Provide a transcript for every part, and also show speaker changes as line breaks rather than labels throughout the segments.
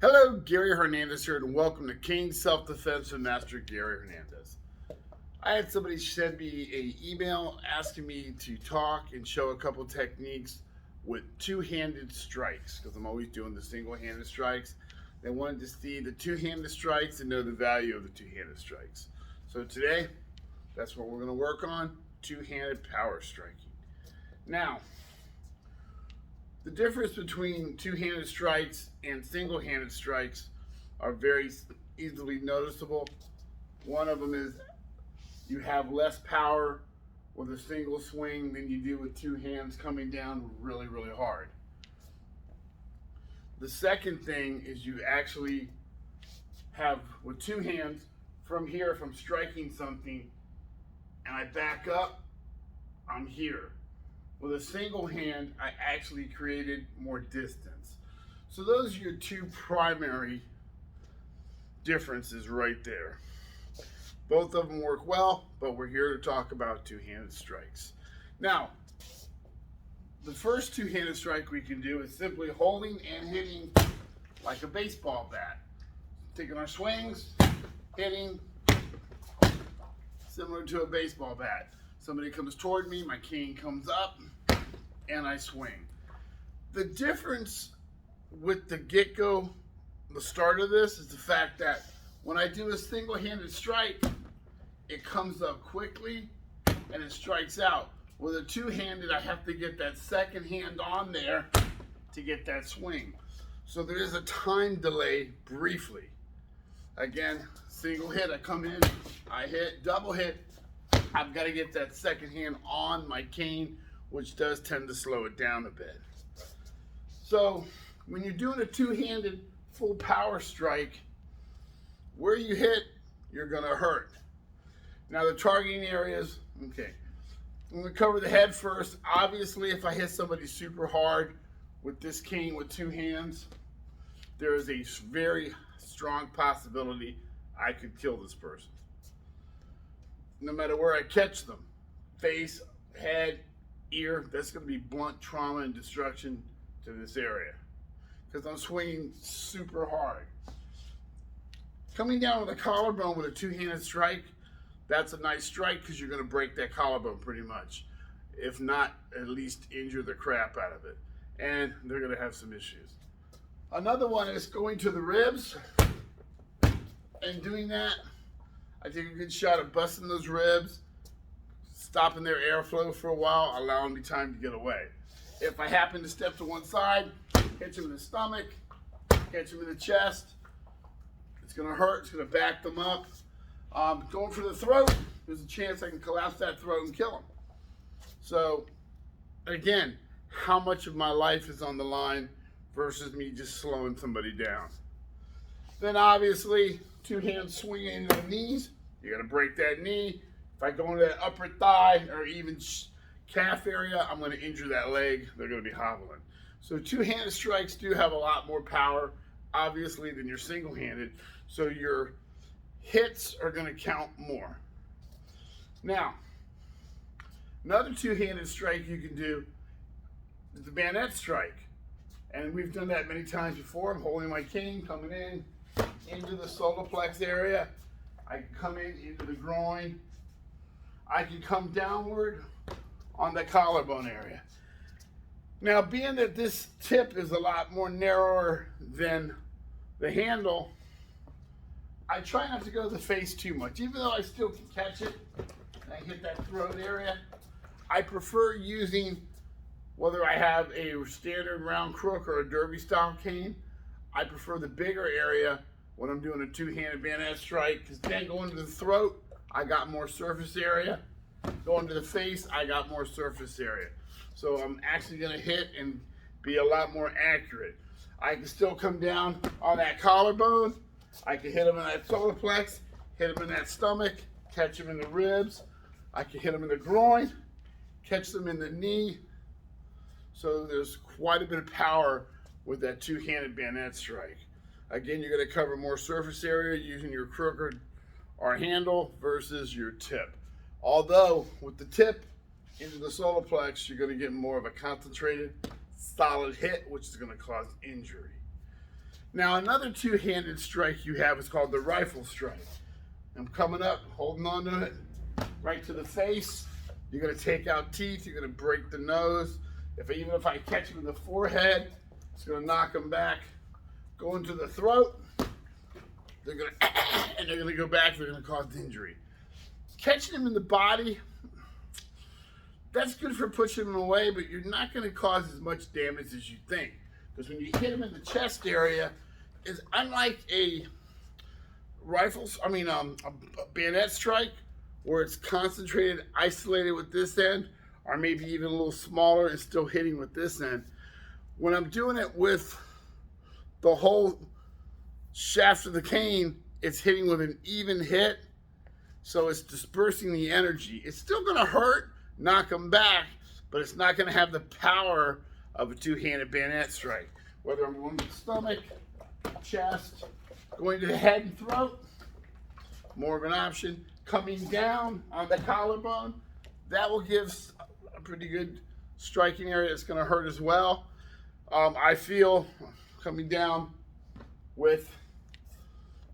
Hello, Gary Hernandez here, and welcome to King Self-Defense with Master Gary Hernandez. I had somebody send me an email asking me to talk and show a couple techniques with two-handed strikes, because I'm always doing the single-handed strikes. They wanted to see the two-handed strikes and know the value of the two-handed strikes. So today, that's what we're going to work on, two-handed power striking. Now, the difference between two-handed strikes and single-handed strikes are very easily noticeable. One of them is you have less power with a single swing than you do with two hands coming down really, really hard. The second thing is you actually have, with two hands, from here, if I'm striking something and I back up, I'm here. With a single hand, I actually created more distance. So those are your two primary differences right there. Both of them work well, but we're here to talk about two-handed strikes. Now, the first two-handed strike we can do is simply holding and hitting like a baseball bat. Taking our swings, hitting, similar to a baseball bat. Somebody comes toward me, my cane comes up, and I swing. The difference with the get-go, the start of this, is the fact that when I do a single-handed strike, it comes up quickly and it strikes out. With a two-handed, I have to get that second hand on there to get that swing. So there is a time delay briefly. Again, single hit, I come in, I hit, double hit, I've got to get that second hand on my cane, which does tend to slow it down a bit. So when you're doing a two-handed full power strike, where you hit, you're going to hurt. Now the targeting areas, okay. I'm going to cover the head first. Obviously, if I hit somebody super hard with this cane with two hands, there is a very strong possibility I could kill this person. No matter where I catch them, face, head, ear, that's going to be blunt trauma and destruction to this area because I'm swinging super hard. Coming down with a collarbone with a two-handed strike, that's a nice strike because you're going to break that collarbone pretty much. If not, at least injure the crap out of it. And they're going to have some issues. Another one is going to the ribs and doing that. I take a good shot at busting those ribs, stopping their airflow for a while, allowing me time to get away. If I happen to step to one side, hit them in the stomach, catch them in the chest, it's going to hurt, it's going to back them up. Going for the throat, there's a chance I can collapse that throat and kill them. So, again, how much of my life is on the line versus me just slowing somebody down. Then obviously, two hands swinging into the knees. You got to break that knee. If I go into that upper thigh or even calf area, I'm going to injure that leg. They're going to be hobbling. So two-handed strikes do have a lot more power, obviously, than your single-handed. So your hits are going to count more. Now, another two-handed strike you can do is the bayonet strike. And we've done that many times before. I'm holding my cane, coming in into the solar plex area. I can come in into the groin. I can come downward on the collarbone area. Now, being that this tip is a lot more narrower than the handle, I try not to go to the face too much. Even though I still can catch it and I hit that throat area, I prefer using, whether I have a standard round crook or a derby style cane, I prefer the bigger area when I'm doing a two-handed bayonet strike, because then going to the throat, I got more surface area. Going to the face, I got more surface area. So I'm actually going to hit and be a lot more accurate. I can still come down on that collarbone. I can hit them in that solar plex, hit them in that stomach, catch them in the ribs. I can hit them in the groin, catch them in the knee. So there's quite a bit of power with that two-handed bayonet strike. Again, you're going to cover more surface area using your crook or handle versus your tip. Although with the tip into the solar plex, you're going to get more of a concentrated, solid hit, which is going to cause injury. Now another two-handed strike you have is called the rifle strike. I'm coming up, holding on to it, right to the face. You're gonna take out teeth, you're gonna break the nose. Even if I catch him in the forehead, it's gonna knock him back. Go into the throat, they're gonna go back, they're gonna cause injury. Catching him in the body, that's good for pushing him away, but you're not gonna cause as much damage as you think. Because when you hit him in the chest area, is unlike a bayonet strike, where it's concentrated, isolated with this end, or maybe even a little smaller and still hitting with this end. When I'm doing it with the whole shaft of the cane, it's hitting with an even hit, so it's dispersing the energy. It's still gonna hurt, knock them back, but it's not gonna have the power of a two-handed bayonet strike. Whether I'm going to the stomach, chest, going to the head and throat, more of an option. Coming down on the collarbone, that will give a pretty good striking area. It's going to hurt as well. I feel coming down with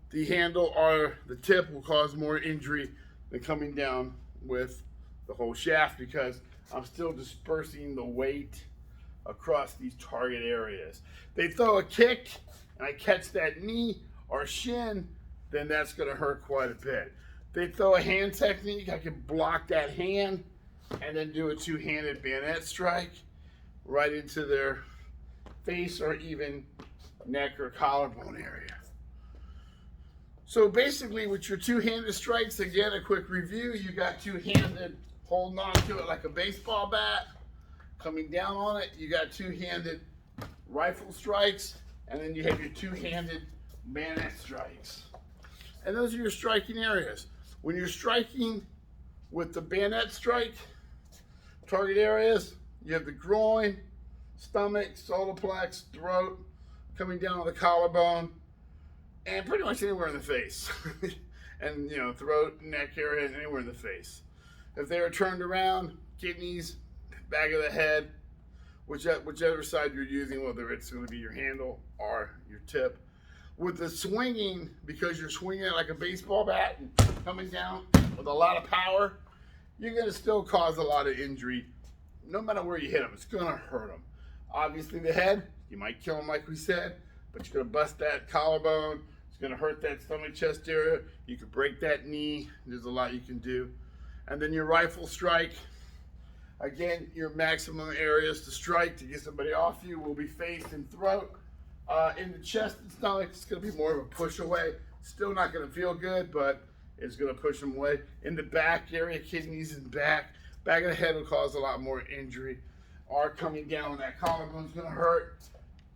the handle or the tip will cause more injury than coming down with the whole shaft, because I'm still dispersing the weight across these target areas. They throw a kick and I catch that knee or shin, then that's going to hurt quite a bit. They throw a hand technique, I can block that hand and then do a two-handed bayonet strike right into their face or even neck or collarbone area. So basically with your two-handed strikes, again, a quick review, you got two-handed holding on to it like a baseball bat, coming down on it, you got two-handed rifle strikes, and then you have your two-handed bayonet strikes. And those are your striking areas. When you're striking with the bayonet strike, target areas, you have the groin, stomach, solar plex, throat, coming down on the collarbone, and pretty much anywhere in the face. And throat, neck area, and anywhere in the face. If they are turned around, kidneys, back of the head, whichever side you're using, whether it's going to be your handle or your tip. With the swinging, because you're swinging it like a baseball bat and coming down with a lot of power, you're going to still cause a lot of injury. No matter where you hit them, it's going to hurt them. Obviously the head, you might kill them like we said, but you're going to bust that collarbone. It's going to hurt that stomach chest area. You could break that knee. There's a lot you can do. And then your rifle strike, again, your maximum areas to strike to get somebody off you will be face and throat. In the chest and stomach, it's going to be more of a push away. Still not going to feel good, but it's going to push them away. In the back area, kidneys and back of the head will cause a lot more injury. Or coming down on that collarbone is going to hurt.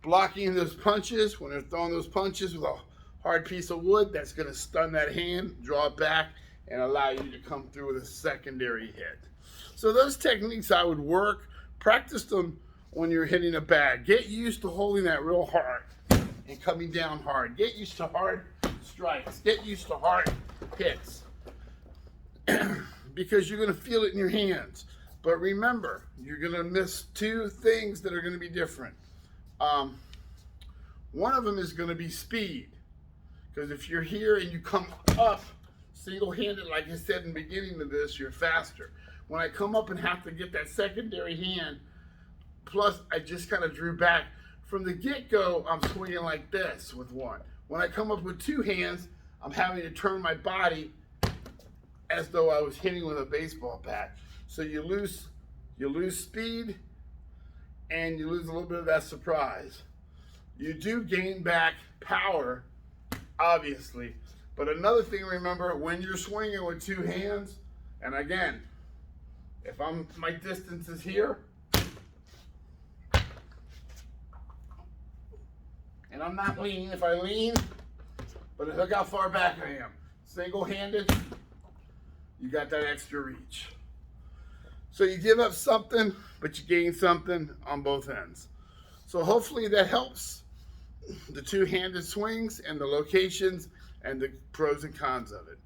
Blocking those punches, when they're throwing those punches with a hard piece of wood, that's going to stun that hand, draw it back, and allow you to come through with a secondary hit. So those techniques I would work. Practice them when you're hitting a bag. Get used to holding that real hard and coming down hard. Get used to hard strikes. Get used to hard hits. Because you're going to feel it in your hands. But remember, you're going to miss two things that are going to be different. One of them is going to be speed. Because if you're here and you come up single-handed, like I said in the beginning of this, you're faster. When I come up and have to get that secondary hand, plus I just kind of drew back. From the get-go, I'm swinging like this with one. When I come up with two hands, I'm having to turn my body as though I was hitting with a baseball bat. So you lose speed and you lose a little bit of that surprise. You do gain back power, obviously. But another thing, remember, when you're swinging with two hands, and again, if my distance is here, and I'm not leaning. If I lean, but look how far back I am. Single-handed, you got that extra reach. So you give up something, but you gain something on both ends. So hopefully that helps. The two-handed swings and the locations and the pros and cons of it.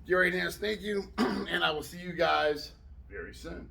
Gary Hernandez, thank you, and I will see you guys very soon.